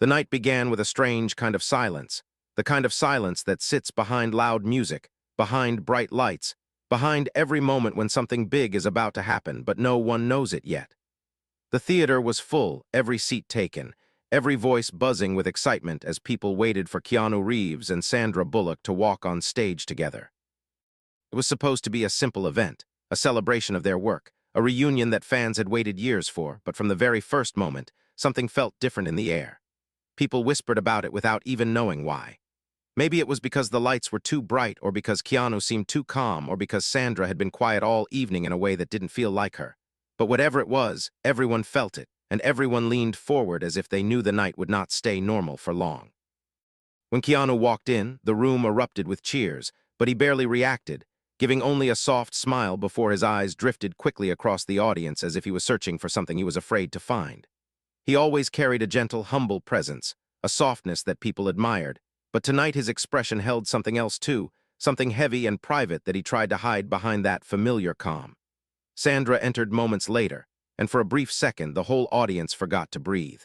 The night began with a strange kind of silence, the kind of silence that sits behind loud music, behind bright lights, behind every moment when something big is about to happen, but no one knows it yet. The theater was full, every seat taken, every voice buzzing with excitement as people waited for Keanu Reeves and Sandra Bullock to walk on stage together. It was supposed to be a simple event, a celebration of their work, a reunion that fans had waited years for, but from the very first moment, something felt different in the air. People whispered about it without even knowing why. Maybe it was because the lights were too bright, or because Keanu seemed too calm, or because Sandra had been quiet all evening in a way that didn't feel like her. But whatever it was, everyone felt it, and everyone leaned forward as if they knew the night would not stay normal for long. When Keanu walked in, the room erupted with cheers, but he barely reacted, giving only a soft smile before his eyes drifted quickly across the audience as if he was searching for something he was afraid to find. He always carried a gentle, humble presence, a softness that people admired, but tonight his expression held something else too, something heavy and private that he tried to hide behind that familiar calm. Sandra entered moments later, and for a brief second the whole audience forgot to breathe.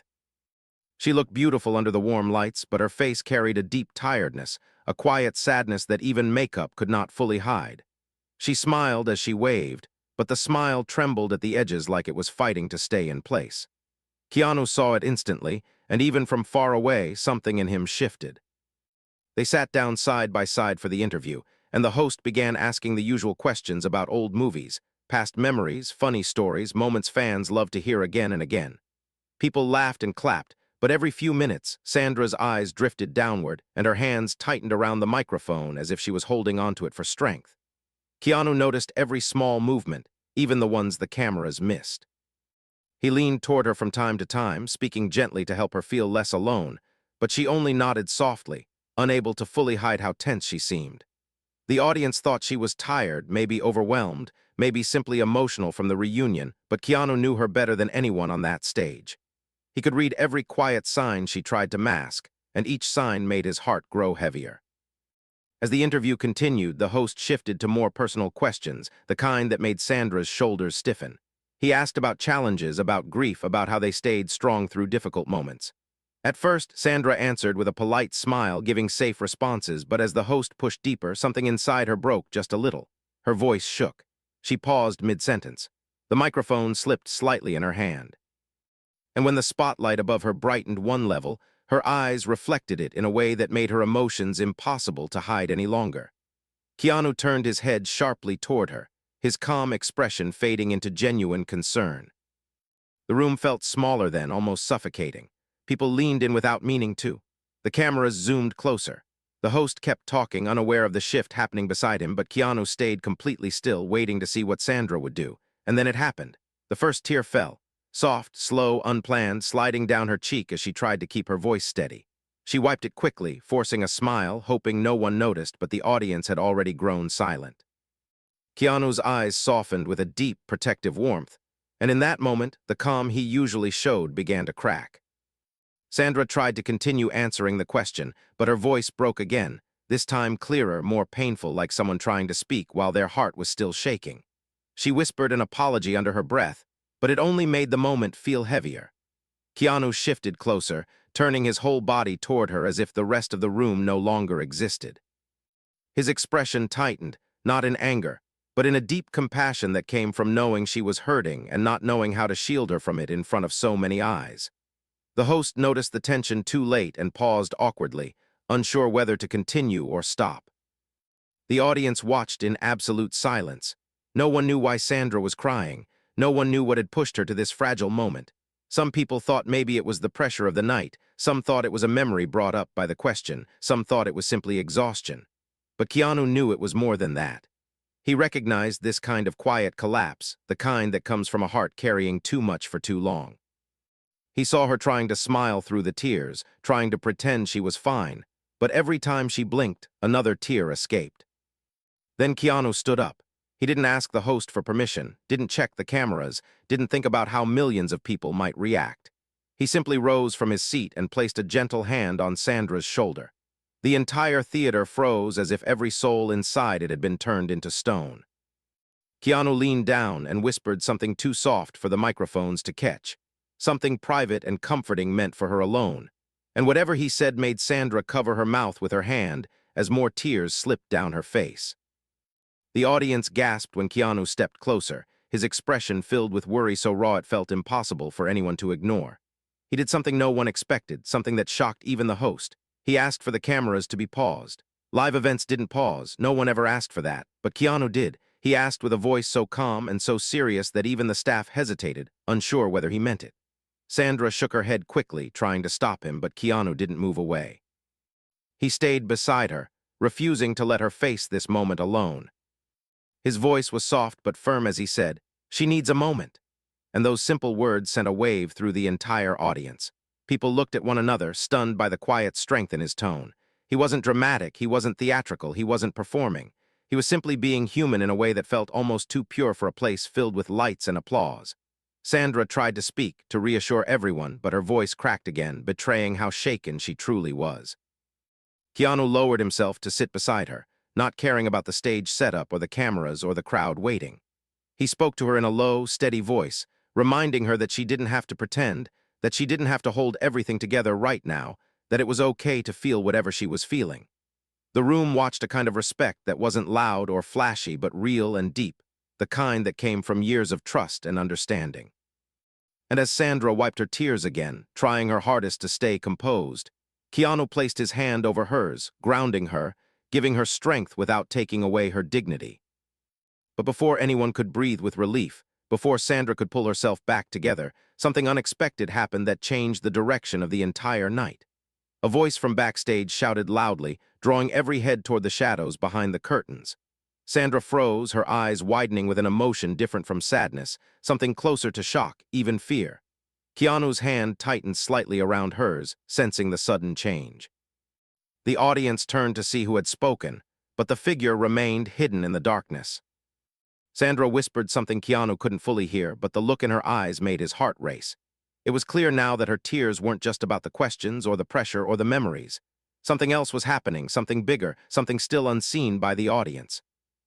She looked beautiful under the warm lights, but her face carried a deep tiredness, a quiet sadness that even makeup could not fully hide. She smiled as she waved, but the smile trembled at the edges like it was fighting to stay in place. Keanu saw it instantly, and even from far away, something in him shifted. They sat down side by side for the interview, and the host began asking the usual questions about old movies, past memories, funny stories, moments fans love to hear again and again. People laughed and clapped, but every few minutes, Sandra's eyes drifted downward, and her hands tightened around the microphone as if she was holding onto it for strength. Keanu noticed every small movement, even the ones the cameras missed. He leaned toward her from time to time, speaking gently to help her feel less alone, but she only nodded softly, unable to fully hide how tense she seemed. The audience thought she was tired, maybe overwhelmed, maybe simply emotional from the reunion, but Keanu knew her better than anyone on that stage. He could read every quiet sign she tried to mask, and each sign made his heart grow heavier. As the interview continued, the host shifted to more personal questions, the kind that made Sandra's shoulders stiffen. He asked about challenges, about grief, about how they stayed strong through difficult moments. At first, Sandra answered with a polite smile, giving safe responses, but as the host pushed deeper, something inside her broke just a little. Her voice shook. She paused mid-sentence. The microphone slipped slightly in her hand. And when the spotlight above her brightened one level, her eyes reflected it in a way that made her emotions impossible to hide any longer. Keanu turned his head sharply toward her, his calm expression fading into genuine concern. The room felt smaller then, almost suffocating. People leaned in without meaning to. The cameras zoomed closer. The host kept talking, unaware of the shift happening beside him, but Keanu stayed completely still, waiting to see what Sandra would do. And then it happened. The first tear fell. Soft, slow, unplanned, sliding down her cheek as she tried to keep her voice steady. She wiped it quickly, forcing a smile, hoping no one noticed, but the audience had already grown silent. Keanu's eyes softened with a deep, protective warmth, and in that moment, the calm he usually showed began to crack. Sandra tried to continue answering the question, but her voice broke again, this time clearer, more painful, like someone trying to speak while their heart was still shaking. She whispered an apology under her breath, but it only made the moment feel heavier. Keanu shifted closer, turning his whole body toward her as if the rest of the room no longer existed. His expression tightened, not in anger, but in a deep compassion that came from knowing she was hurting and not knowing how to shield her from it in front of so many eyes. The host noticed the tension too late and paused awkwardly, unsure whether to continue or stop. The audience watched in absolute silence. No one knew why Sandra was crying. No one knew what had pushed her to this fragile moment. Some people thought maybe it was the pressure of the night. Some thought it was a memory brought up by the question. Some thought it was simply exhaustion. But Keanu knew it was more than that. He recognized this kind of quiet collapse, the kind that comes from a heart carrying too much for too long. He saw her trying to smile through the tears, trying to pretend she was fine, but every time she blinked, another tear escaped. Then Keanu stood up. He didn't ask the host for permission, didn't check the cameras, didn't think about how millions of people might react. He simply rose from his seat and placed a gentle hand on Sandra's shoulder. The entire theater froze as if every soul inside it had been turned into stone. Keanu leaned down and whispered something too soft for the microphones to catch, something private and comforting meant for her alone. And whatever he said made Sandra cover her mouth with her hand as more tears slipped down her face. The audience gasped when Keanu stepped closer, his expression filled with worry so raw it felt impossible for anyone to ignore. He did something no one expected, something that shocked even the host. He asked for the cameras to be paused. Live events didn't pause, no one ever asked for that, but Keanu did. He asked with a voice so calm and so serious that even the staff hesitated, unsure whether he meant it. Sandra shook her head quickly, trying to stop him, but Keanu didn't move away. He stayed beside her, refusing to let her face this moment alone. His voice was soft but firm as he said, "She needs a moment." And those simple words sent a wave through the entire audience. People looked at one another, stunned by the quiet strength in his tone. He wasn't dramatic, he wasn't theatrical, he wasn't performing. He was simply being human in a way that felt almost too pure for a place filled with lights and applause. Sandra tried to speak, to reassure everyone, but her voice cracked again, betraying how shaken she truly was. Keanu lowered himself to sit beside her, not caring about the stage setup or the cameras or the crowd waiting. He spoke to her in a low, steady voice, reminding her that she didn't have to pretend, that she didn't have to hold everything together right now, that it was okay to feel whatever she was feeling. The room watched a kind of respect that wasn't loud or flashy but real and deep, the kind that came from years of trust and understanding. And as Sandra wiped her tears again, trying her hardest to stay composed, Keanu placed his hand over hers, grounding her, giving her strength without taking away her dignity. But before anyone could breathe with relief, before Sandra could pull herself back together, something unexpected happened that changed the direction of the entire night. A voice from backstage shouted loudly, drawing every head toward the shadows behind the curtains. Sandra froze, her eyes widening with an emotion different from sadness, something closer to shock, even fear. Keanu's hand tightened slightly around hers, sensing the sudden change. The audience turned to see who had spoken, but the figure remained hidden in the darkness. Sandra whispered something Keanu couldn't fully hear, but the look in her eyes made his heart race. It was clear now that her tears weren't just about the questions or the pressure or the memories. Something else was happening, something bigger, something still unseen by the audience.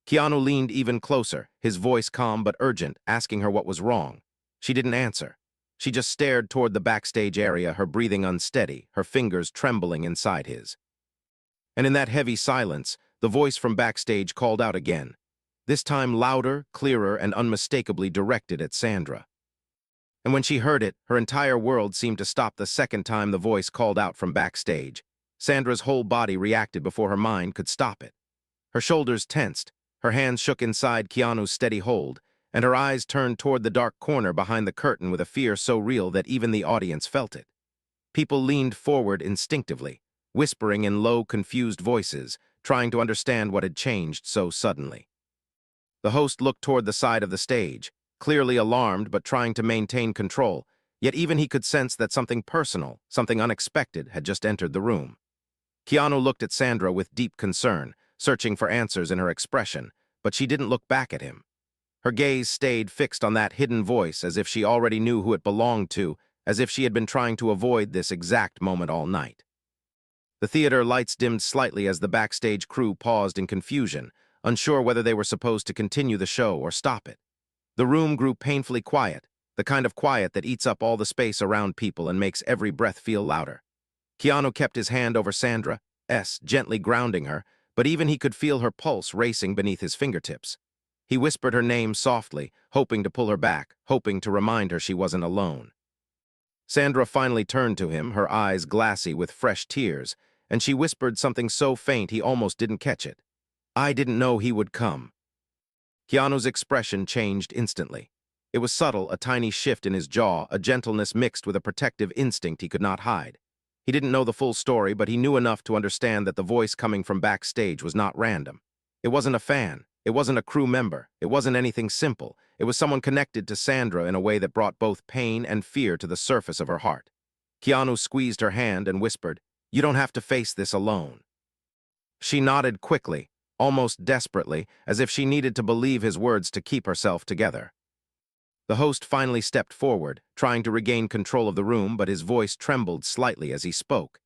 Keanu leaned even closer, his voice calm but urgent, asking her what was wrong. She didn't answer. She just stared toward the backstage area, her breathing unsteady, her fingers trembling inside his. And in that heavy silence, the voice from backstage called out again, this time louder, clearer, and unmistakably directed at Sandra. And when she heard it, her entire world seemed to stop the second time the voice called out from backstage. Sandra's whole body reacted before her mind could stop it. Her shoulders tensed, her hands shook inside Keanu's steady hold, and her eyes turned toward the dark corner behind the curtain with a fear so real that even the audience felt it. People leaned forward instinctively, whispering in low, confused voices, trying to understand what had changed so suddenly. The host looked toward the side of the stage, clearly alarmed but trying to maintain control, yet even he could sense that something personal, something unexpected, had just entered the room. Keanu looked at Sandra with deep concern, searching for answers in her expression, but she didn't look back at him. Her gaze stayed fixed on that hidden voice as if she already knew who it belonged to, as if she had been trying to avoid this exact moment all night. The theater lights dimmed slightly as the backstage crew paused in confusion, unsure whether they were supposed to continue the show or stop it. The room grew painfully quiet, the kind of quiet that eats up all the space around people and makes every breath feel louder. Keanu kept his hand over Sandra's, gently grounding her, but even he could feel her pulse racing beneath his fingertips. He whispered her name softly, hoping to pull her back, hoping to remind her she wasn't alone. Sandra finally turned to him, her eyes glassy with fresh tears, and she whispered something so faint he almost didn't catch it. "I didn't know he would come." Keanu's expression changed instantly. It was subtle, a tiny shift in his jaw, a gentleness mixed with a protective instinct he could not hide. He didn't know the full story, but he knew enough to understand that the voice coming from backstage was not random. It wasn't a fan. It wasn't a crew member. It wasn't anything simple. It was someone connected to Sandra in a way that brought both pain and fear to the surface of her heart. Keanu squeezed her hand and whispered, "You don't have to face this alone." She nodded quickly, almost desperately, as if she needed to believe his words to keep herself together. The host finally stepped forward, trying to regain control of the room, but his voice trembled slightly as he spoke.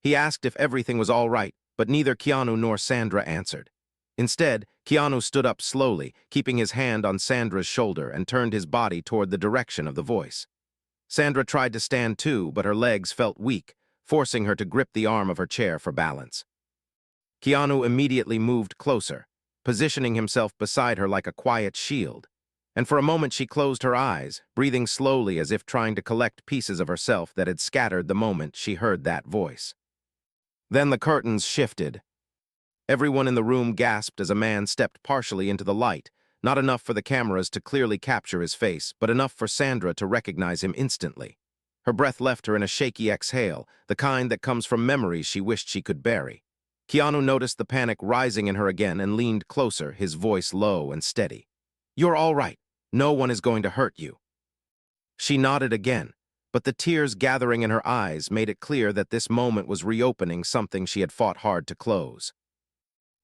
He asked if everything was all right, but neither Keanu nor Sandra answered. Instead, Keanu stood up slowly, keeping his hand on Sandra's shoulder, and turned his body toward the direction of the voice. Sandra tried to stand too, but her legs felt weak, forcing her to grip the arm of her chair for balance. Keanu immediately moved closer, positioning himself beside her like a quiet shield. And for a moment she closed her eyes, breathing slowly as if trying to collect pieces of herself that had scattered the moment she heard that voice. Then the curtains shifted. Everyone in the room gasped as a man stepped partially into the light, not enough for the cameras to clearly capture his face, but enough for Sandra to recognize him instantly. Her breath left her in a shaky exhale, the kind that comes from memories she wished she could bury. Keanu noticed the panic rising in her again and leaned closer, his voice low and steady. "You're all right. No one is going to hurt you." She nodded again, but the tears gathering in her eyes made it clear that this moment was reopening something she had fought hard to close.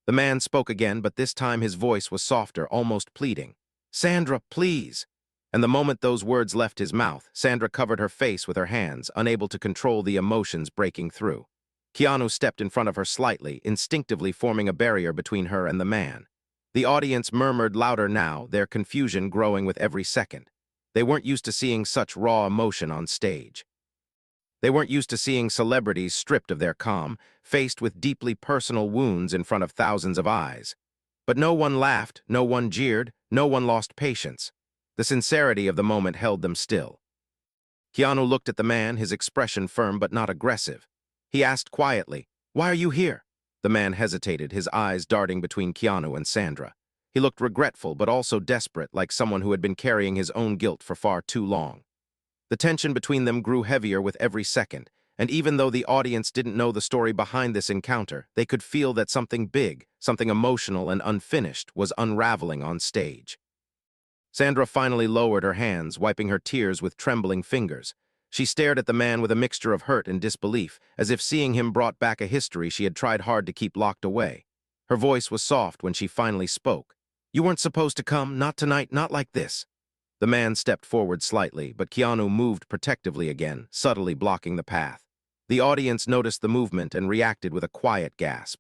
The man spoke again, but this time his voice was softer, almost pleading. "Sandra, please." And the moment those words left his mouth, Sandra covered her face with her hands, unable to control the emotions breaking through. Keanu stepped in front of her slightly, instinctively forming a barrier between her and the man. The audience murmured louder now, their confusion growing with every second. They weren't used to seeing such raw emotion on stage. They weren't used to seeing celebrities stripped of their calm, faced with deeply personal wounds in front of thousands of eyes. But no one laughed, no one jeered, no one lost patience. The sincerity of the moment held them still. Keanu looked at the man, his expression firm but not aggressive. He asked quietly, "Why are you here?" The man hesitated, his eyes darting between Keanu and Sandra. He looked regretful but also desperate, like someone who had been carrying his own guilt for far too long. The tension between them grew heavier with every second, and even though the audience didn't know the story behind this encounter, they could feel that something big, something emotional and unfinished, was unraveling on stage. Sandra finally lowered her hands, wiping her tears with trembling fingers. She stared at the man with a mixture of hurt and disbelief, as if seeing him brought back a history she had tried hard to keep locked away. Her voice was soft when she finally spoke. "You weren't supposed to come, not tonight, not like this." The man stepped forward slightly, but Keanu moved protectively again, subtly blocking the path. The audience noticed the movement and reacted with a quiet gasp.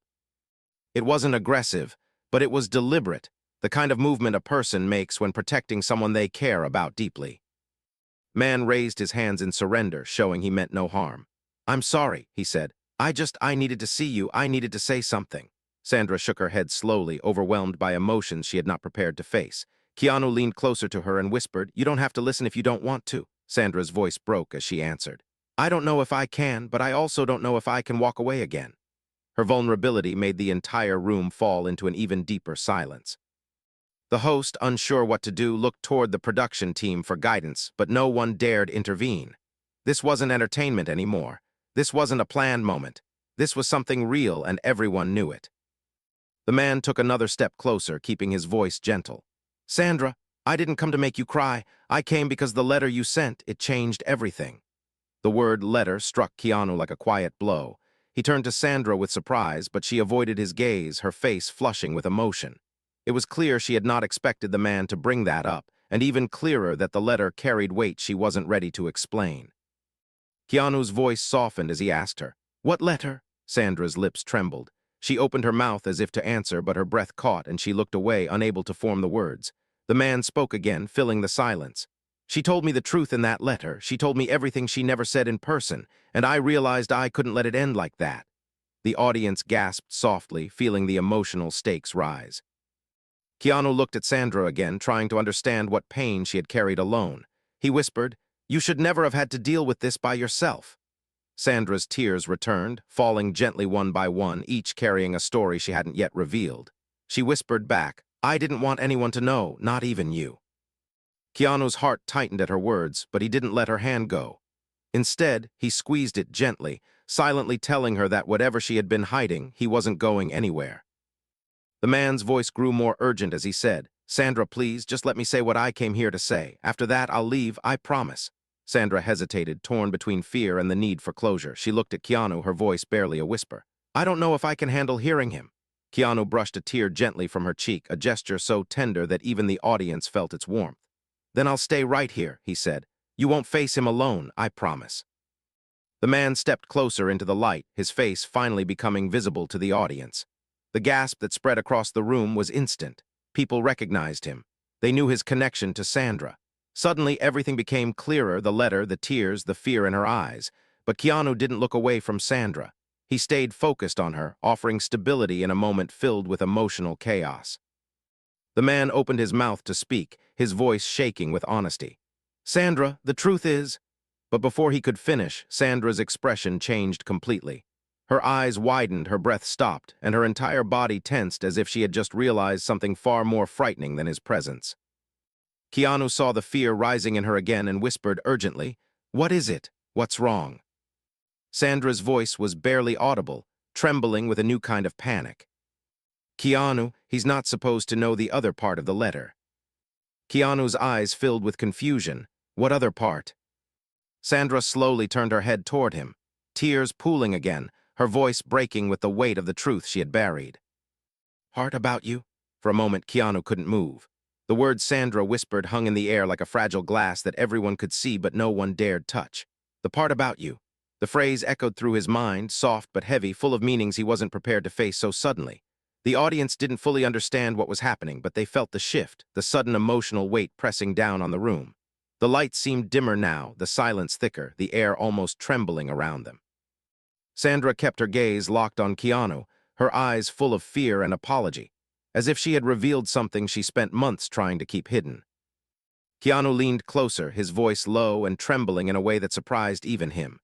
It wasn't aggressive, but it was deliberate, the kind of movement a person makes when protecting someone they care about deeply. Man raised his hands in surrender, showing he meant no harm. "I'm sorry," he said. I needed to see you. I needed to say something." Sandra shook her head slowly, overwhelmed by emotions she had not prepared to face. Keanu leaned closer to her and whispered, "You don't have to listen if you don't want to." Sandra's voice broke as she answered, "I don't know if I can, but I also don't know if I can walk away again." Her vulnerability made the entire room fall into an even deeper silence. The host, unsure what to do, looked toward the production team for guidance, but no one dared intervene. This wasn't entertainment anymore. This wasn't a planned moment. This was something real, and everyone knew it. The man took another step closer, keeping his voice gentle. "Sandra, I didn't come to make you cry. I came because the letter you sent, it changed everything." The word letter struck Keanu like a quiet blow. He turned to Sandra with surprise, but she avoided his gaze, her face flushing with emotion. It was clear she had not expected the man to bring that up, and even clearer that the letter carried weight she wasn't ready to explain. Keanu's voice softened as he asked her, "What letter?" Sandra's lips trembled. She opened her mouth as if to answer, but her breath caught and she looked away, unable to form the words. The man spoke again, filling the silence. "She told me the truth in that letter. She told me everything she never said in person, and I realized I couldn't let it end like that." The audience gasped softly, feeling the emotional stakes rise. Keanu looked at Sandra again, trying to understand what pain she had carried alone. He whispered, "You should never have had to deal with this by yourself." Sandra's tears returned, falling gently one by one, each carrying a story she hadn't yet revealed. She whispered back, "I didn't want anyone to know, not even you." Keanu's heart tightened at her words, but he didn't let her hand go. Instead, he squeezed it gently, silently telling her that whatever she had been hiding, he wasn't going anywhere. The man's voice grew more urgent as he said, "Sandra, please, just let me say what I came here to say. After that, I'll leave, I promise." Sandra hesitated, torn between fear and the need for closure. She looked at Keanu, her voice barely a whisper. "I don't know if I can handle hearing him." Keanu brushed a tear gently from her cheek, a gesture so tender that even the audience felt its warmth. "Then I'll stay right here," he said. "You won't face him alone, I promise." The man stepped closer into the light, his face finally becoming visible to the audience. The gasp that spread across the room was instant. People recognized him. They knew his connection to Sandra. Suddenly, everything became clearer, the letter, the tears, the fear in her eyes. But Keanu didn't look away from Sandra. He stayed focused on her, offering stability in a moment filled with emotional chaos. The man opened his mouth to speak, his voice shaking with honesty. "Sandra, the truth is—" But before he could finish, Sandra's expression changed completely. Her eyes widened, her breath stopped, and her entire body tensed as if she had just realized something far more frightening than his presence. Keanu saw the fear rising in her again and whispered urgently, "What is it? What's wrong?" Sandra's voice was barely audible, trembling with a new kind of panic. "Keanu, he's not supposed to know the other part of the letter." Keanu's eyes filled with confusion. "What other part?" Sandra slowly turned her head toward him, tears pooling again, her voice breaking with the weight of the truth she had buried. "Part about you?" For a moment, Keanu couldn't move. The words Sandra whispered hung in the air like a fragile glass that everyone could see but no one dared touch. "The part about you." The phrase echoed through his mind, soft but heavy, full of meanings he wasn't prepared to face so suddenly. The audience didn't fully understand what was happening, but they felt the shift, the sudden emotional weight pressing down on the room. The lights seemed dimmer now, the silence thicker, the air almost trembling around them. Sandra kept her gaze locked on Keanu, her eyes full of fear and apology, as if she had revealed something she spent months trying to keep hidden. Keanu leaned closer, his voice low and trembling in a way that surprised even him.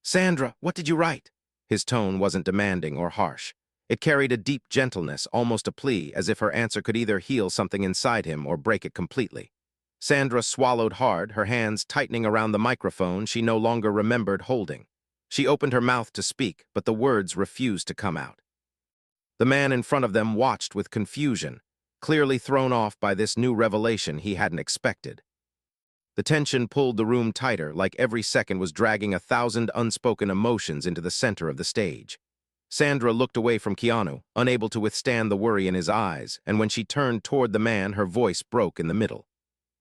"Sandra, what did you write?" His tone wasn't demanding or harsh. It carried a deep gentleness, almost a plea, as if her answer could either heal something inside him or break it completely. Sandra swallowed hard, her hands tightening around the microphone she no longer remembered holding. She opened her mouth to speak, but the words refused to come out. The man in front of them watched with confusion, clearly thrown off by this new revelation he hadn't expected. The tension pulled the room tighter, like every second was dragging 1,000 unspoken emotions into the center of the stage. Sandra looked away from Keanu, unable to withstand the worry in his eyes, and when she turned toward the man, her voice broke in the middle.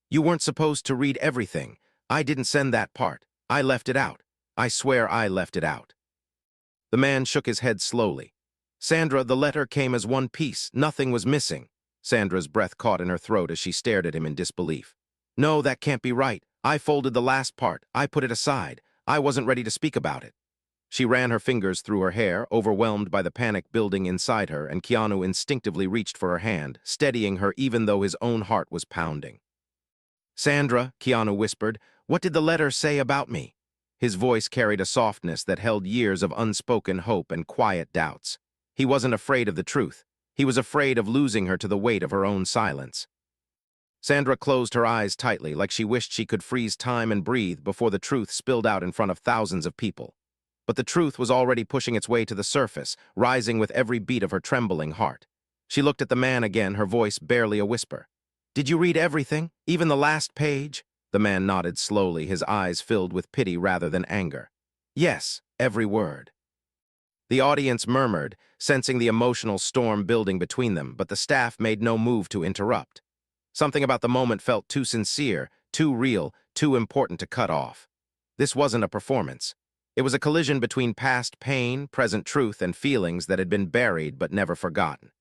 "You weren't supposed to read everything. I didn't send that part. I left it out. I swear I left it out." The man shook his head slowly. "Sandra, the letter came as one piece. Nothing was missing." Sandra's breath caught in her throat as she stared at him in disbelief. "No, that can't be right. I folded the last part. I put it aside. I wasn't ready to speak about it." She ran her fingers through her hair, overwhelmed by the panic building inside her, and Keanu instinctively reached for her hand, steadying her even though his own heart was pounding. "Sandra," Keanu whispered, "what did the letter say about me?" His voice carried a softness that held years of unspoken hope and quiet doubts. He wasn't afraid of the truth. He was afraid of losing her to the weight of her own silence. Sandra closed her eyes tightly, like she wished she could freeze time and breathe before the truth spilled out in front of thousands of people. But the truth was already pushing its way to the surface, rising with every beat of her trembling heart. She looked at the man again, her voice barely a whisper. "Did you read everything, even the last page?" The man nodded slowly, his eyes filled with pity rather than anger. "Yes, every word." The audience murmured, sensing the emotional storm building between them, but the staff made no move to interrupt. Something about the moment felt too sincere, too real, too important to cut off. This wasn't a performance. It was a collision between past pain, present truth, and feelings that had been buried but never forgotten.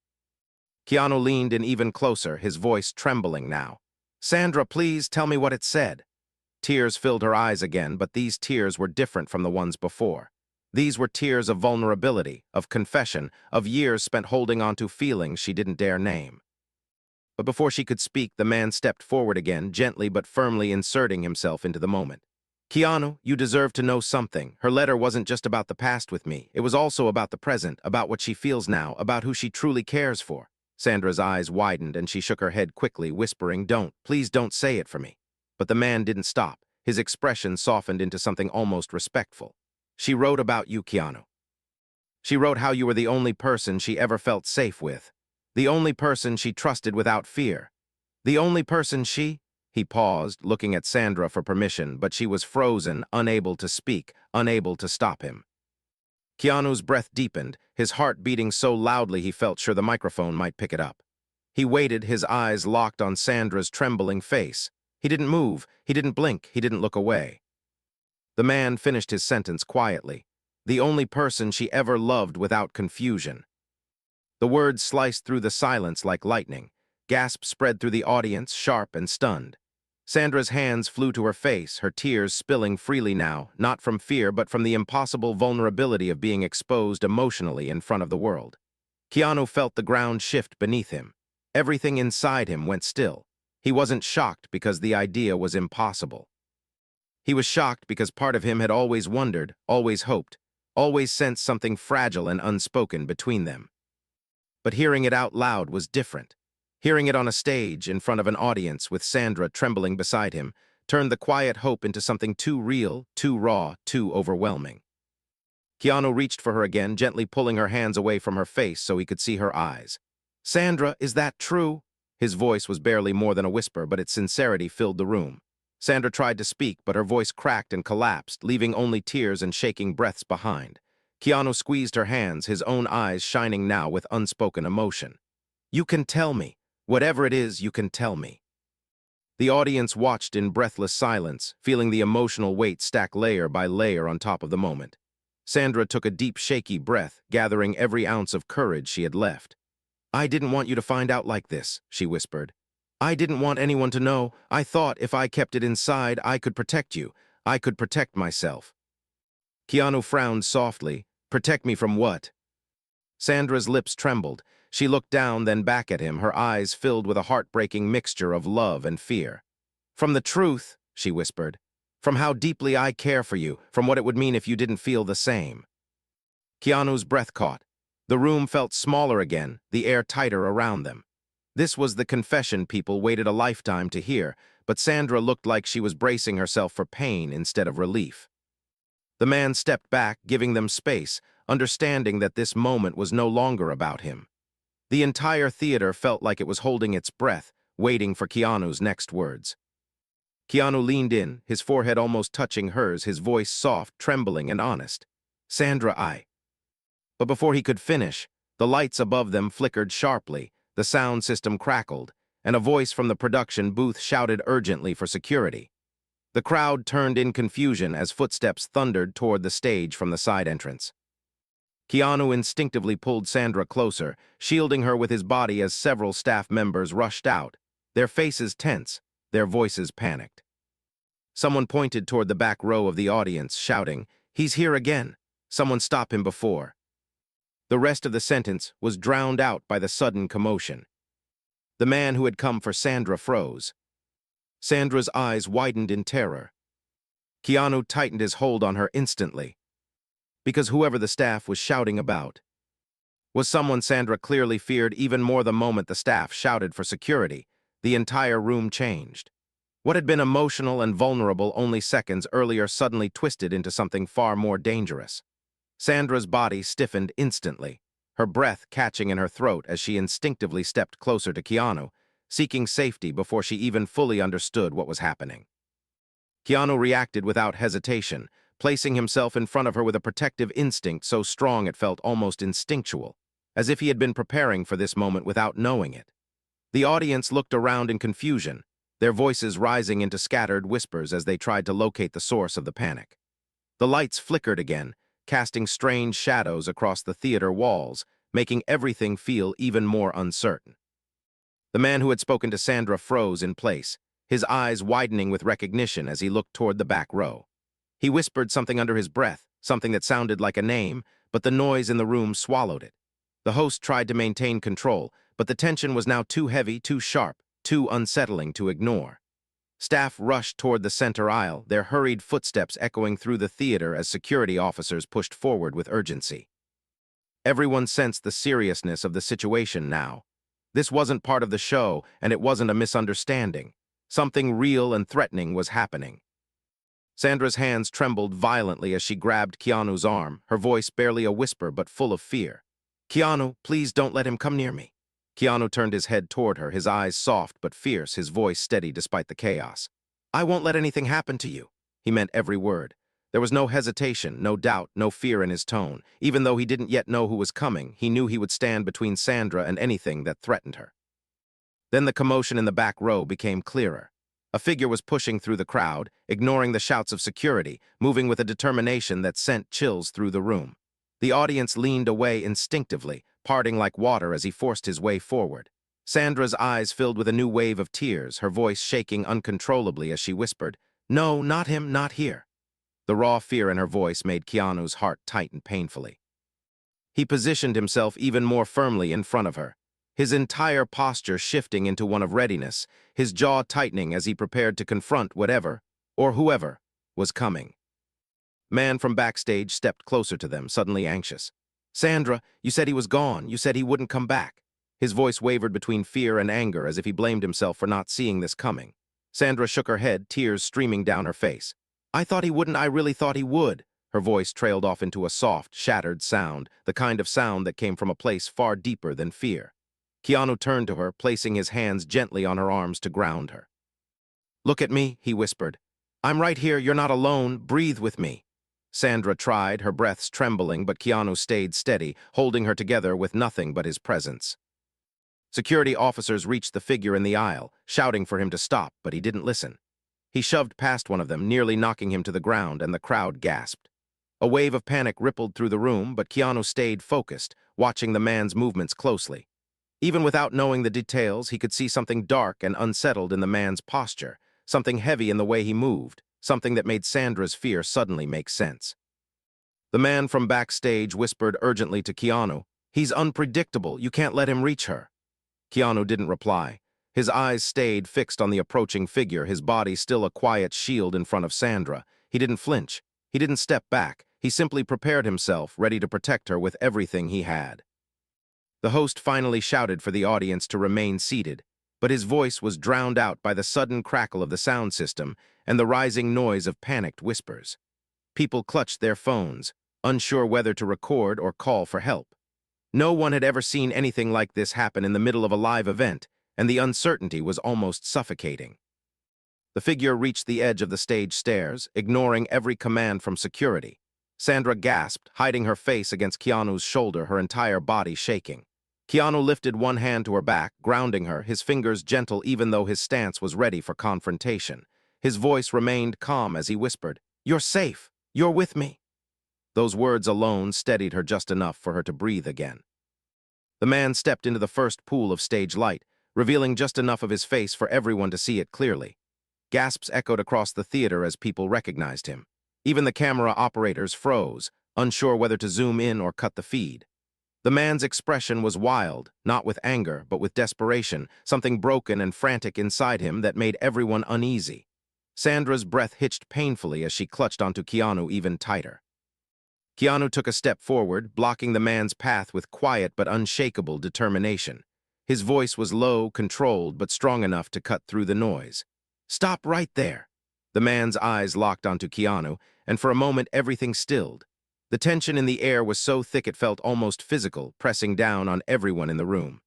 Keanu leaned in even closer, his voice trembling now. "Sandra, please tell me what it said." Tears filled her eyes again, but these tears were different from the ones before. These were tears of vulnerability, of confession, of years spent holding on to feelings she didn't dare name. But before she could speak, the man stepped forward again, gently but firmly inserting himself into the moment. "Keanu, you deserve to know something. Her letter wasn't just about the past with me. It was also about the present, about what she feels now, about who she truly cares for." Sandra's eyes widened and she shook her head quickly, whispering, Please don't say it for me." But the man didn't stop. His expression softened into something almost respectful. "She wrote about you, Keanu. She wrote how you were the only person she ever felt safe with. The only person she trusted without fear. The only person she—" He paused, looking at Sandra for permission, but she was frozen, unable to speak, unable to stop him. Keanu's breath deepened, his heart beating so loudly he felt sure the microphone might pick it up. He waited, his eyes locked on Sandra's trembling face. He didn't move, he didn't blink, he didn't look away. The man finished his sentence quietly. The only person she ever loved without confusion. The words sliced through the silence like lightning. Gasps spread through the audience, sharp and stunned. Sandra's hands flew to her face, her tears spilling freely now, not from fear but from the impossible vulnerability of being exposed emotionally in front of the world. Keanu felt the ground shift beneath him. Everything inside him went still. He wasn't shocked because the idea was impossible. He was shocked because part of him had always wondered, always hoped, always sensed something fragile and unspoken between them. But hearing it out loud was different. Hearing it on a stage, in front of an audience, with Sandra trembling beside him, turned the quiet hope into something too real, too raw, too overwhelming. Keanu reached for her again, gently pulling her hands away from her face so he could see her eyes. "Sandra, is that true?" His voice was barely more than a whisper, but its sincerity filled the room. Sandra tried to speak, but her voice cracked and collapsed, leaving only tears and shaking breaths behind. Keanu squeezed her hands, his own eyes shining now with unspoken emotion. "You can tell me. Whatever it is, you can tell me." The audience watched in breathless silence, feeling the emotional weight stack layer by layer on top of the moment. Sandra took a deep, shaky breath, gathering every ounce of courage she had left. "I didn't want you to find out like this," she whispered. "I didn't want anyone to know. I thought if I kept it inside, I could protect you. I could protect myself." Keanu frowned softly. "Protect me from what?" Sandra's lips trembled. She looked down, then back at him, her eyes filled with a heartbreaking mixture of love and fear. "From the truth," she whispered. "From how deeply I care for you, from what it would mean if you didn't feel the same." Keanu's breath caught. The room felt smaller again, the air tighter around them. This was the confession people waited a lifetime to hear, but Sandra looked like she was bracing herself for pain instead of relief. The man stepped back, giving them space, understanding that this moment was no longer about him. The entire theater felt like it was holding its breath, waiting for Keanu's next words. Keanu leaned in, his forehead almost touching hers, his voice soft, trembling, and honest. "Sandra, I—" But before he could finish, the lights above them flickered sharply, the sound system crackled, and a voice from the production booth shouted urgently for security. The crowd turned in confusion as footsteps thundered toward the stage from the side entrance. Keanu instinctively pulled Sandra closer, shielding her with his body as several staff members rushed out, their faces tense, their voices panicked. Someone pointed toward the back row of the audience, shouting, "He's here again! Someone stop him before." The rest of the sentence was drowned out by the sudden commotion. The man who had come for Sandra froze. Sandra's eyes widened in terror. Keanu tightened his hold on her instantly, because whoever the staff was shouting about was someone Sandra clearly feared even more. The moment the staff shouted for security, the entire room changed. What had been emotional and vulnerable only seconds earlier suddenly twisted into something far more dangerous. Sandra's body stiffened instantly, her breath catching in her throat as she instinctively stepped closer to Keanu, seeking safety before she even fully understood what was happening. Keanu reacted without hesitation, placing himself in front of her with a protective instinct so strong it felt almost instinctual, as if he had been preparing for this moment without knowing it. The audience looked around in confusion, their voices rising into scattered whispers as they tried to locate the source of the panic. The lights flickered again, casting strange shadows across the theater walls, making everything feel even more uncertain. The man who had spoken to Sandra froze in place, his eyes widening with recognition as he looked toward the back row. He whispered something under his breath, something that sounded like a name, but the noise in the room swallowed it. The host tried to maintain control, but the tension was now too heavy, too sharp, too unsettling to ignore. Staff rushed toward the center aisle, their hurried footsteps echoing through the theater as security officers pushed forward with urgency. Everyone sensed the seriousness of the situation now. This wasn't part of the show, and it wasn't a misunderstanding. Something real and threatening was happening. Sandra's hands trembled violently as she grabbed Keanu's arm, her voice barely a whisper but full of fear. "Keanu, please don't let him come near me." Keanu turned his head toward her, his eyes soft but fierce, his voice steady despite the chaos. "I won't let anything happen to you." He meant every word. There was no hesitation, no doubt, no fear in his tone. Even though he didn't yet know who was coming, he knew he would stand between Sandra and anything that threatened her. Then the commotion in the back row became clearer. A figure was pushing through the crowd, ignoring the shouts of security, moving with a determination that sent chills through the room. The audience leaned away instinctively, parting like water as he forced his way forward. Sandra's eyes filled with a new wave of tears, her voice shaking uncontrollably as she whispered, "No, not him, not here." The raw fear in her voice made Keanu's heart tighten painfully. He positioned himself even more firmly in front of her, his entire posture shifting into one of readiness, his jaw tightening as he prepared to confront whatever, or whoever, was coming. Man from backstage stepped closer to them, suddenly anxious. "Sandra, you said he was gone. You said he wouldn't come back." His voice wavered between fear and anger as if he blamed himself for not seeing this coming. Sandra shook her head, tears streaming down her face. "I thought he wouldn't. I really thought he would." Her voice trailed off into a soft, shattered sound, the kind of sound that came from a place far deeper than fear. Keanu turned to her, placing his hands gently on her arms to ground her. "Look at me," he whispered. "I'm right here. You're not alone. Breathe with me." Sandra tried, her breaths trembling, but Keanu stayed steady, holding her together with nothing but his presence. Security officers reached the figure in the aisle, shouting for him to stop, but he didn't listen. He shoved past one of them, nearly knocking him to the ground, and the crowd gasped. A wave of panic rippled through the room, but Keanu stayed focused, watching the man's movements closely. Even without knowing the details, he could see something dark and unsettled in the man's posture, something heavy in the way he moved, something that made Sandra's fear suddenly make sense. The man from backstage whispered urgently to Keanu, "He's unpredictable. You can't let him reach her." Keanu didn't reply. His eyes stayed fixed on the approaching figure, his body still a quiet shield in front of Sandra. He didn't flinch. He didn't step back. He simply prepared himself, ready to protect her with everything he had. The host finally shouted for the audience to remain seated, but his voice was drowned out by the sudden crackle of the sound system and the rising noise of panicked whispers. People clutched their phones, unsure whether to record or call for help. No one had ever seen anything like this happen in the middle of a live event, and the uncertainty was almost suffocating. The figure reached the edge of the stage stairs, ignoring every command from security. Sandra gasped, hiding her face against Keanu's shoulder, her entire body shaking. Keanu lifted one hand to her back, grounding her, his fingers gentle even though his stance was ready for confrontation. His voice remained calm as he whispered, "You're safe. You're with me." Those words alone steadied her just enough for her to breathe again. The man stepped into the first pool of stage light, revealing just enough of his face for everyone to see it clearly. Gasps echoed across the theater as people recognized him. Even the camera operators froze, unsure whether to zoom in or cut the feed. The man's expression was wild, not with anger, but with desperation, something broken and frantic inside him that made everyone uneasy. Sandra's breath hitched painfully as she clutched onto Keanu even tighter. Keanu took a step forward, blocking the man's path with quiet but unshakable determination. His voice was low, controlled, but strong enough to cut through the noise. "Stop right there." The man's eyes locked onto Keanu, and for a moment everything stilled. The tension in the air was so thick it felt almost physical, pressing down on everyone in the room.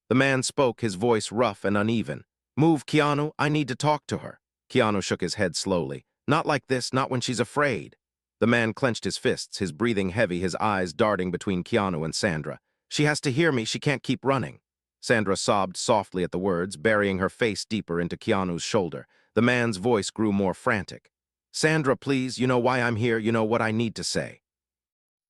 The man spoke, his voice rough and uneven. "Move, Keanu, I need to talk to her." Keanu shook his head slowly. "Not like this, not when she's afraid." The man clenched his fists, his breathing heavy, his eyes darting between Keanu and Sandra. "She has to hear me, she can't keep running." Sandra sobbed softly at the words, burying her face deeper into Keanu's shoulder. The man's voice grew more frantic. "Sandra, please, you know why I'm here, you know what I need to say."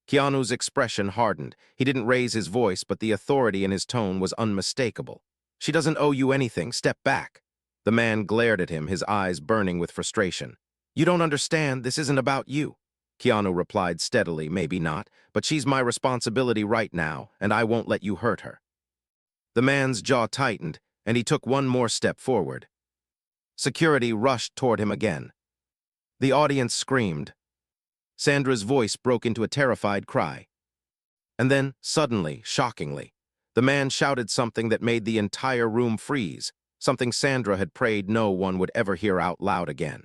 Keanu's expression hardened. He didn't raise his voice, but the authority in his tone was unmistakable. "She doesn't owe you anything, step back." The man glared at him, his eyes burning with frustration. "You don't understand, this isn't about you." Keanu replied steadily, "Maybe not, but she's my responsibility right now, and I won't let you hurt her." The man's jaw tightened, and he took one more step forward. Security rushed toward him again. The audience screamed. Sandra's voice broke into a terrified cry. And then, suddenly, shockingly, the man shouted something that made the entire room freeze, something Sandra had prayed no one would ever hear out loud again.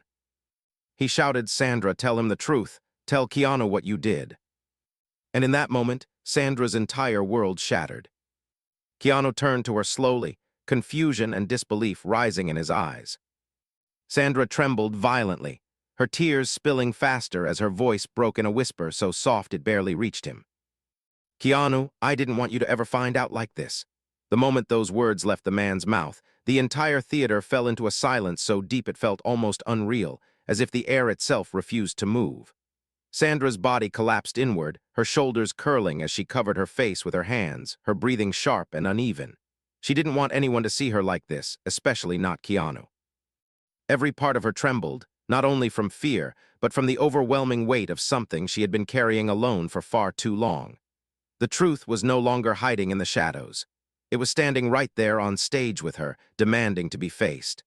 He shouted, "Sandra, tell him the truth. Tell Keanu what you did." And in that moment, Sandra's entire world shattered. Keanu turned to her slowly, confusion and disbelief rising in his eyes. Sandra trembled violently, her tears spilling faster as her voice broke in a whisper so soft it barely reached him. "Keanu, I didn't want you to ever find out like this." The moment those words left the man's mouth, the entire theater fell into a silence so deep it felt almost unreal, as if the air itself refused to move. Sandra's body collapsed inward, her shoulders curling as she covered her face with her hands, her breathing sharp and uneven. She didn't want anyone to see her like this, especially not Keanu. Every part of her trembled, not only from fear, but from the overwhelming weight of something she had been carrying alone for far too long. The truth was no longer hiding in the shadows. It was standing right there on stage with her, demanding to be faced.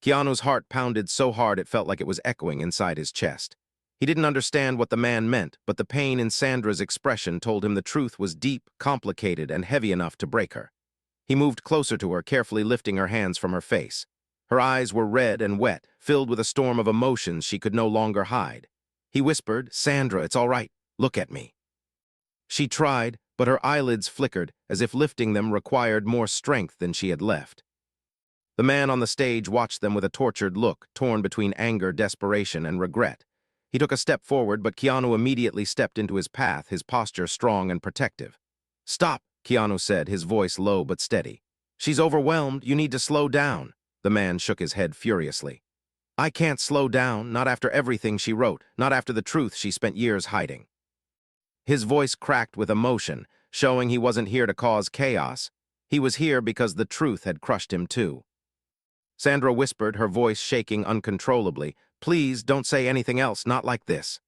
Keanu's heart pounded so hard it felt like it was echoing inside his chest. He didn't understand what the man meant, but the pain in Sandra's expression told him the truth was deep, complicated, and heavy enough to break her. He moved closer to her, carefully lifting her hands from her face. Her eyes were red and wet, filled with a storm of emotions she could no longer hide. He whispered, "Sandra, it's all right. Look at me." She tried, but her eyelids flickered, as if lifting them required more strength than she had left. The man on the stage watched them with a tortured look, torn between anger, desperation, and regret. He took a step forward, but Keanu immediately stepped into his path, his posture strong and protective. "Stop," Keanu said, his voice low but steady. "She's overwhelmed. You need to slow down." The man shook his head furiously. "I can't slow down, not after everything she wrote, not after the truth she spent years hiding." His voice cracked with emotion, showing he wasn't here to cause chaos. He was here because the truth had crushed him too. Sandra whispered, her voice shaking uncontrollably, "Please, don't say anything else, not like this."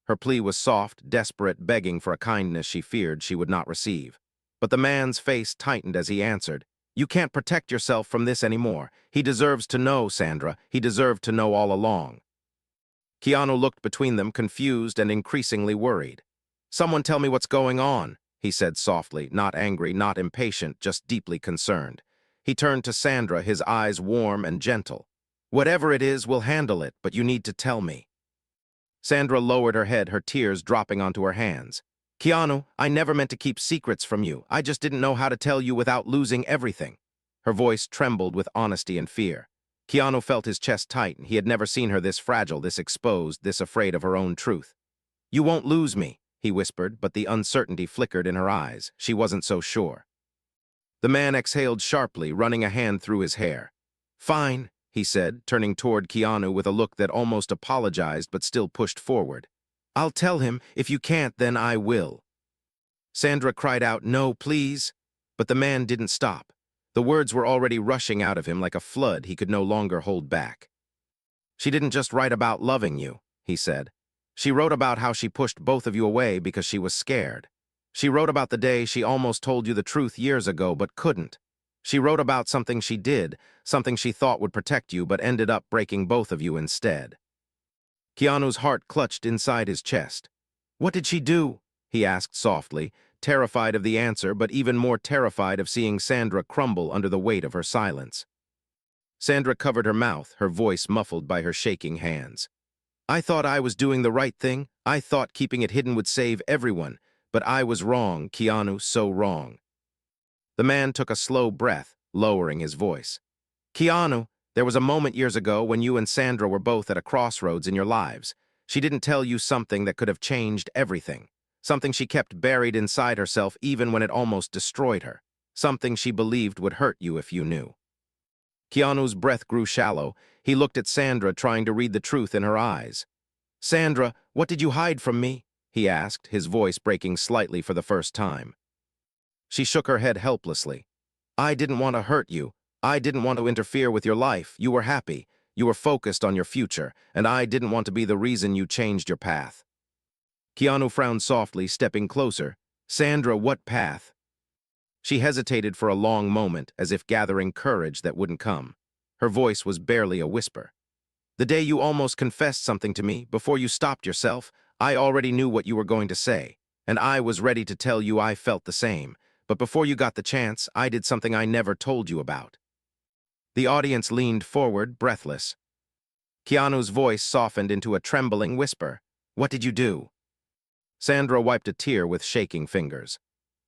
Her plea was soft, desperate, begging for a kindness she feared she would not receive. But the man's face tightened as he answered, "You can't protect yourself from this anymore. He deserves to know, Sandra. He deserved to know all along." Keanu looked between them, confused and increasingly worried. "Someone tell me what's going on," he said softly, not angry, not impatient, just deeply concerned. He turned to Sandra, his eyes warm and gentle. "Whatever it is, we'll handle it, but you need to tell me." Sandra lowered her head, her tears dropping onto her hands. "Keanu, I never meant to keep secrets from you. I just didn't know how to tell you without losing everything." Her voice trembled with honesty and fear. Keanu felt his chest tighten. He had never seen her this fragile, this exposed, this afraid of her own truth. "You won't lose me," he whispered, but the uncertainty flickered in her eyes. She wasn't so sure. The man exhaled sharply, running a hand through his hair. "Fine," he said, turning toward Keanu with a look that almost apologized but still pushed forward. "I'll tell him. If you can't, then I will." Sandra cried out, "No, please." But the man didn't stop. The words were already rushing out of him like a flood he could no longer hold back. "She didn't just write about loving you," he said. "She wrote about how she pushed both of you away because she was scared. She wrote about the day she almost told you the truth years ago but couldn't. She wrote about something she did, something she thought would protect you but ended up breaking both of you instead." Keanu's heart clutched inside his chest. "What did she do?" he asked softly, terrified of the answer but even more terrified of seeing Sandra crumble under the weight of her silence. Sandra covered her mouth, her voice muffled by her shaking hands. "I thought I was doing the right thing. I thought keeping it hidden would save everyone. But I was wrong, Keanu, so wrong." The man took a slow breath, lowering his voice. "Keanu, there was a moment years ago when you and Sandra were both at a crossroads in your lives. She didn't tell you something that could have changed everything. Something she kept buried inside herself even when it almost destroyed her. Something she believed would hurt you if you knew." Keanu's breath grew shallow. He looked at Sandra, trying to read the truth in her eyes. "Sandra, what did you hide from me?" he asked, his voice breaking slightly for the first time. She shook her head helplessly. "I didn't want to hurt you. I didn't want to interfere with your life. You were happy. You were focused on your future, and I didn't want to be the reason you changed your path." Keanu frowned softly, stepping closer. "Sandra, what path?" She hesitated for a long moment, as if gathering courage that wouldn't come. Her voice was barely a whisper. "The day you almost confessed something to me, before you stopped yourself, I already knew what you were going to say, and I was ready to tell you I felt the same. But before you got the chance, I did something I never told you about." The audience leaned forward, breathless. Keanu's voice softened into a trembling whisper. "What did you do?" Sandra wiped a tear with shaking fingers.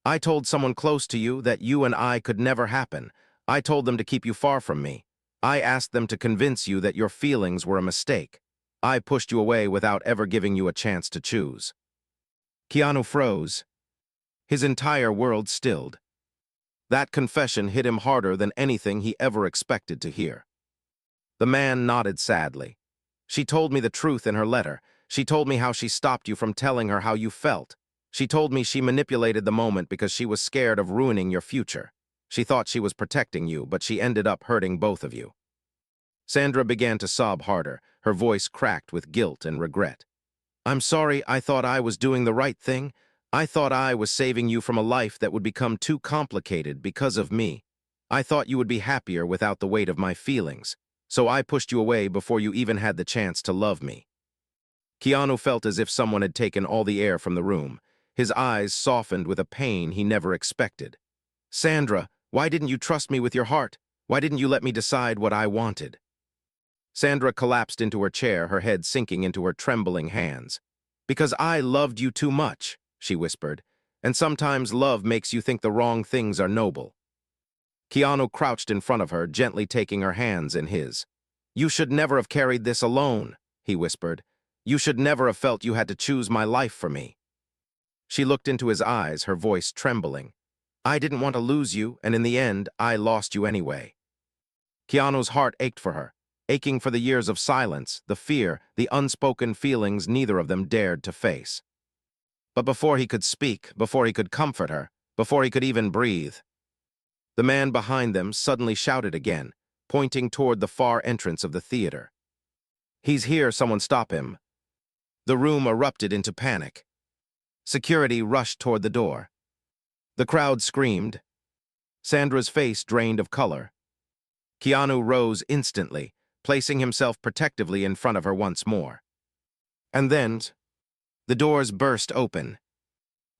"I told someone close to you that you and I could never happen. I told them to keep you far from me. I asked them to convince you that your feelings were a mistake. I pushed you away without ever giving you a chance to choose." Keanu froze. His entire world stilled. That confession hit him harder than anything he ever expected to hear. The man nodded sadly. "She told me the truth in her letter. She told me how she stopped you from telling her how you felt. She told me she manipulated the moment because she was scared of ruining your future. She thought she was protecting you, but she ended up hurting both of you." Sandra began to sob harder, her voice cracked with guilt and regret. "I'm sorry, I thought I was doing the right thing. I thought I was saving you from a life that would become too complicated because of me. I thought you would be happier without the weight of my feelings, so I pushed you away before you even had the chance to love me." Keanu felt as if someone had taken all the air from the room. His eyes softened with a pain he never expected. "Sandra, why didn't you trust me with your heart? Why didn't you let me decide what I wanted?" Sandra collapsed into her chair, her head sinking into her trembling hands. "Because I loved you too much," she whispered, "and sometimes love makes you think the wrong things are noble." Keanu crouched in front of her, gently taking her hands in his. "You should never have carried this alone," he whispered. "You should never have felt you had to choose my life for me." She looked into his eyes, her voice trembling. "I didn't want to lose you, and in the end, I lost you anyway." Keanu's heart ached for her, aching for the years of silence, the fear, the unspoken feelings neither of them dared to face. But before he could speak, before he could comfort her, before he could even breathe, the man behind them suddenly shouted again, pointing toward the far entrance of the theater. "He's here, someone stop him." The room erupted into panic. Security rushed toward the door. The crowd screamed. Sandra's face drained of color. Keanu rose instantly, placing himself protectively in front of her once more. And then, the doors burst open.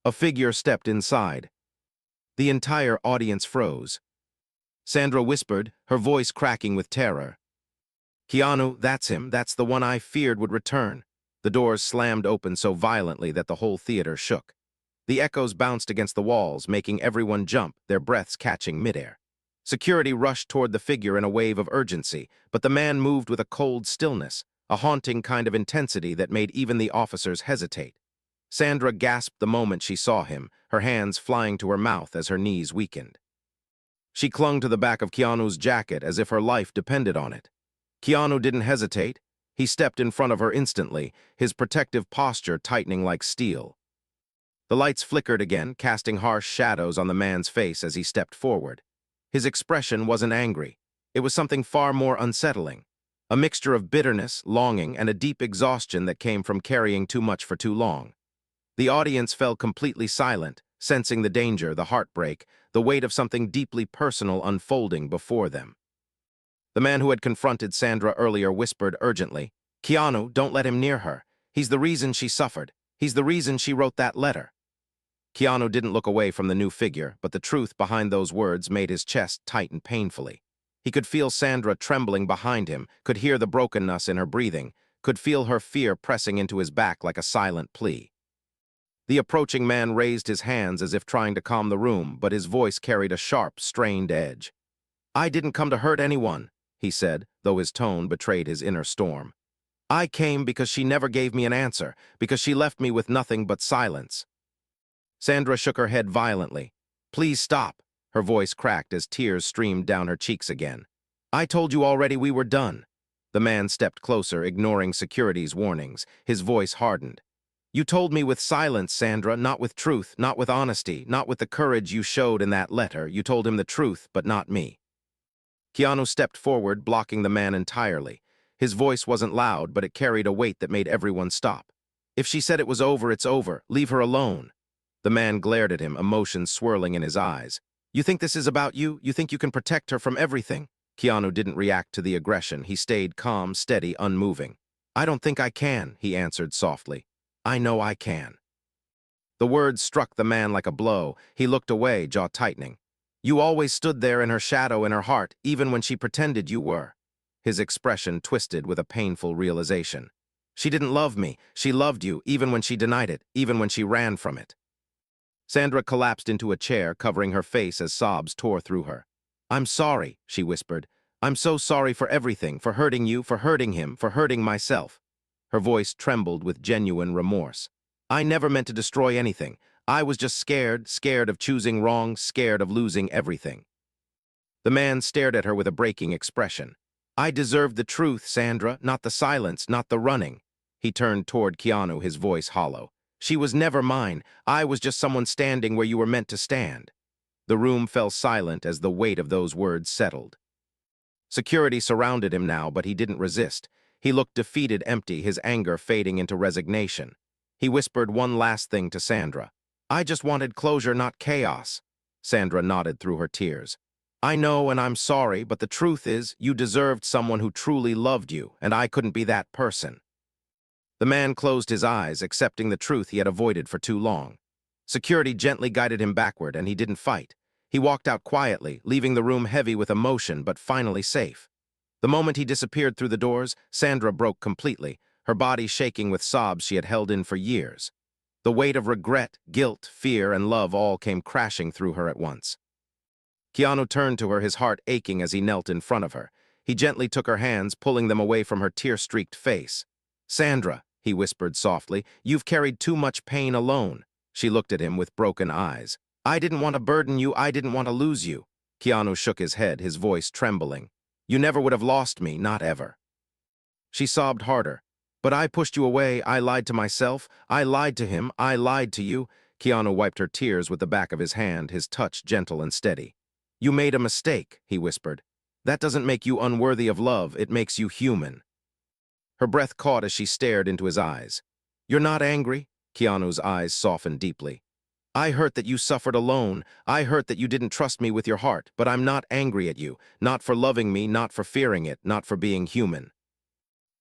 A figure stepped inside. The entire audience froze. Sandra whispered, her voice cracking with terror. "Keanu, that's him. That's the one I feared would return." The doors slammed open so violently that the whole theater shook. The echoes bounced against the walls, making everyone jump, their breaths catching midair. Security rushed toward the figure in a wave of urgency, but the man moved with a cold stillness, a haunting kind of intensity that made even the officers hesitate. Sandra gasped the moment she saw him, her hands flying to her mouth as her knees weakened. She clung to the back of Keanu's jacket as if her life depended on it. Keanu didn't hesitate. He stepped in front of her instantly, his protective posture tightening like steel. The lights flickered again, casting harsh shadows on the man's face as he stepped forward. His expression wasn't angry. It was something far more unsettling. A mixture of bitterness, longing, and a deep exhaustion that came from carrying too much for too long. The audience fell completely silent, sensing the danger, the heartbreak, the weight of something deeply personal unfolding before them. The man who had confronted Sandra earlier whispered urgently, "Keanu, don't let him near her. He's the reason she suffered. He's the reason she wrote that letter." Keanu didn't look away from the new figure, but the truth behind those words made his chest tighten painfully. He could feel Sandra trembling behind him, could hear the brokenness in her breathing, could feel her fear pressing into his back like a silent plea. The approaching man raised his hands as if trying to calm the room, but his voice carried a sharp, strained edge. "I didn't come to hurt anyone," he said, though his tone betrayed his inner storm. "I came because she never gave me an answer, because she left me with nothing but silence." Sandra shook her head violently. "Please stop." Her voice cracked as tears streamed down her cheeks again. "I told you already we were done." The man stepped closer, ignoring security's warnings. His voice hardened. "You told me with silence, Sandra, not with truth, not with honesty, not with the courage you showed in that letter. You told him the truth, but not me." Keanu stepped forward, blocking the man entirely. His voice wasn't loud, but it carried a weight that made everyone stop. "If she said it was over, it's over. Leave her alone." The man glared at him, emotions swirling in his eyes. "You think this is about you? You think you can protect her from everything?" Keanu didn't react to the aggression. He stayed calm, steady, unmoving. "I don't think I can," he answered softly. "I know I can." The words struck the man like a blow. He looked away, jaw tightening. "You always stood there in her shadow, in her heart, even when she pretended you were." His expression twisted with a painful realization. "She didn't love me. She loved you, even when she denied it, even when she ran from it." Sandra collapsed into a chair, covering her face as sobs tore through her. "I'm sorry," she whispered. "I'm so sorry for everything, for hurting you, for hurting him, for hurting myself." Her voice trembled with genuine remorse. "I never meant to destroy anything. I was just scared, scared of choosing wrong, scared of losing everything." The man stared at her with a breaking expression. "I deserved the truth, Sandra, not the silence, not the running." He turned toward Keanu, his voice hollow. "She was never mine. I was just someone standing where you were meant to stand." The room fell silent as the weight of those words settled. Security surrounded him now, but he didn't resist. He looked defeated, empty, his anger fading into resignation. He whispered one last thing to Sandra. "I just wanted closure, not chaos." Sandra nodded through her tears. "I know, and I'm sorry, but the truth is, you deserved someone who truly loved you, and I couldn't be that person." The man closed his eyes, accepting the truth he had avoided for too long. Security gently guided him backward, and he didn't fight. He walked out quietly, leaving the room heavy with emotion, but finally safe. The moment he disappeared through the doors, Sandra broke completely, her body shaking with sobs she had held in for years. The weight of regret, guilt, fear, and love all came crashing through her at once. Keanu turned to her, his heart aching as he knelt in front of her. He gently took her hands, pulling them away from her tear-streaked face. "Sandra," he whispered softly, "you've carried too much pain alone." She looked at him with broken eyes. "I didn't want to burden you, I didn't want to lose you." Keanu shook his head, his voice trembling. "You never would have lost me, not ever." She sobbed harder. "But I pushed you away, I lied to myself, I lied to him, I lied to you." Keanu wiped her tears with the back of his hand, his touch gentle and steady. "You made a mistake," he whispered. "That doesn't make you unworthy of love, it makes you human." Her breath caught as she stared into his eyes. "You're not angry?" Keanu's eyes softened deeply. "I hurt that you suffered alone. I hurt that you didn't trust me with your heart, but I'm not angry at you, not for loving me, not for fearing it, not for being human."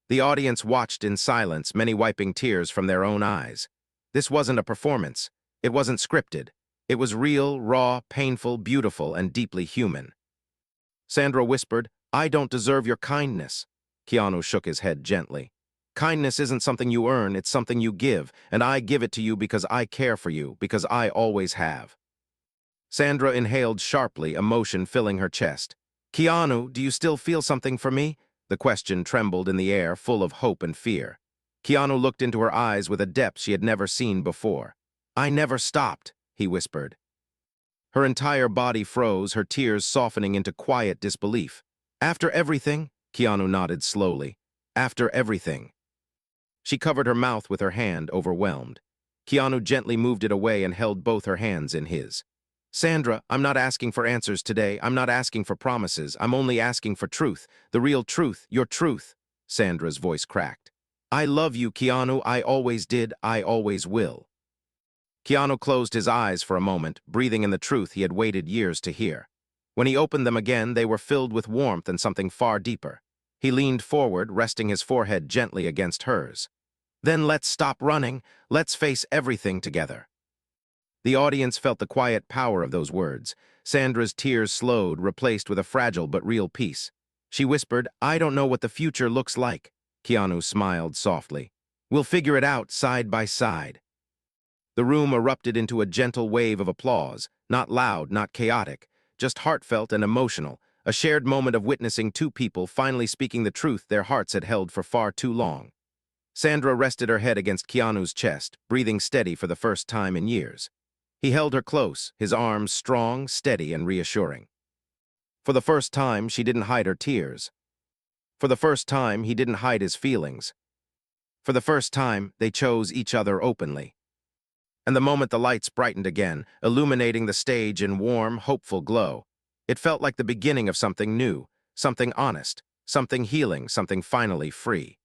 The audience watched in silence, many wiping tears from their own eyes. This wasn't a performance. It wasn't scripted. It was real, raw, painful, beautiful, and deeply human. Sandra whispered, "I don't deserve your kindness." Keanu shook his head gently. "Kindness isn't something you earn, it's something you give, and I give it to you because I care for you, because I always have." Sandra inhaled sharply, emotion filling her chest. "Keanu, do you still feel something for me?" The question trembled in the air, full of hope and fear. Keanu looked into her eyes with a depth she had never seen before. "I never stopped," he whispered. Her entire body froze, her tears softening into quiet disbelief. "After everything?" Keanu nodded slowly. "After everything." She covered her mouth with her hand, overwhelmed. Keanu gently moved it away and held both her hands in his. "Sandra, I'm not asking for answers today. I'm not asking for promises. I'm only asking for truth. The real truth, your truth." Sandra's voice cracked. "I love you, Keanu. I always did. I always will." Keanu closed his eyes for a moment, breathing in the truth he had waited years to hear. When he opened them again, they were filled with warmth and something far deeper. He leaned forward, resting his forehead gently against hers. "Then let's stop running. Let's face everything together." The audience felt the quiet power of those words. Sandra's tears slowed, replaced with a fragile but real peace. She whispered, "I don't know what the future looks like." Keanu smiled softly. "We'll figure it out side by side." The room erupted into a gentle wave of applause, not loud, not chaotic, just heartfelt and emotional, a shared moment of witnessing two people finally speaking the truth their hearts had held for far too long. Sandra rested her head against Keanu's chest, breathing steady for the first time in years. He held her close, his arms strong, steady, and reassuring. For the first time, she didn't hide her tears. For the first time, he didn't hide his feelings. For the first time, they chose each other openly. And the moment the lights brightened again, illuminating the stage in warm, hopeful glow, it felt like the beginning of something new, something honest, something healing, something finally free.